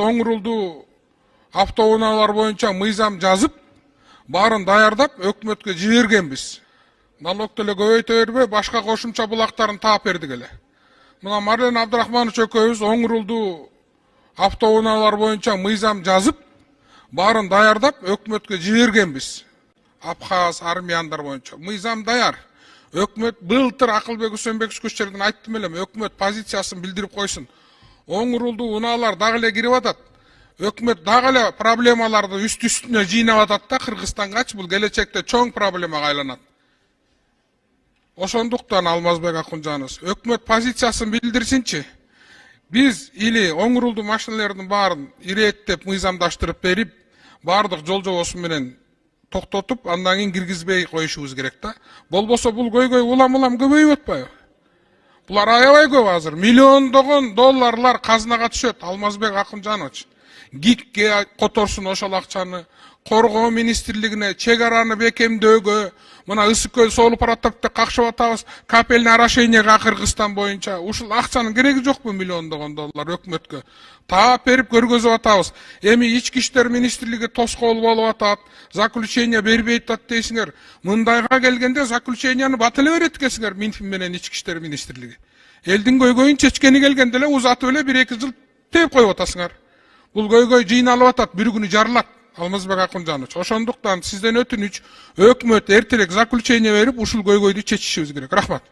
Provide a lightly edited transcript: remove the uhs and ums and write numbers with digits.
Оң Урулду автоунаалар боюнча мыйзам жазып, баарын даярдап өкмөткө жибергенбиз. Налогду эле көбөйтө бербей, башка кошумча булактарын таап бердик эле. Мына Марлен Абдрахманович экөөбүз Оң Урулду автоунаалар боюнча мыйзам жазып, баарын даярдап өкмөткө жибергенбиз. Абхаз, армяндар боюнча мыйзам даяр. Өкмөт былтыр Акылбек Үсөнбекович Кучердин айттым элем, өкмөт позициясын билдирип койсун. Оң Урулду унаалар дагы эле кирип атат. Өкмөт дагы эле проблемаларды үстүнө жыйнап атат да, Кыргызстангачы бул келечекте чоң проблемага айланат. Ошондуктан Алмазбек Акунжанович, өкмөт позициясын билдирсинчи. Биз или Оң Урулду машиналардын баарын иреттеп мыйзамдаштырып берип, баардык жол жобосу менен токтотуп, андан кийин киргизбей коюшубуз керек да. Болбосо бул көйгөй улам көбөйүп атпайбы? Булар аябай көп азыр. Миллиондогон долларлар казынага түшөт. Алмазбек Акунжанович ГИКке которсун ошол акчаны, Коргоо министрлигине, чек араны бекемдөөгө, мына ысык көл соолуп баратып деп какшап атабыз, капельный орошениеге Кыргызстан боюнча. Ушул акчанын кереги жокпу миллиондогон доллар өкмөткө? Таап берип көргөзүп атабыз. Эми ички иштер министрлиги тоскоол болуп атат, заключение бербей атат дейсиңер. Мындайга келгенде заключениени бат эле берет экенсиңер Минфин менен ички иштер министрлиги. Элдин көйгөйүн чечкени келгенде эле узатып эле 1-2 жыл теп коюп атасыңар. Бул көйгөй жыйналып атат, бир күнү жарылат. Алмазбек Акунжанович, ошондуктан сизден өтүнүч, өкмөт эртерээк заключение берип, ушул көйгөйдү чечишибиз керек. Рахмат.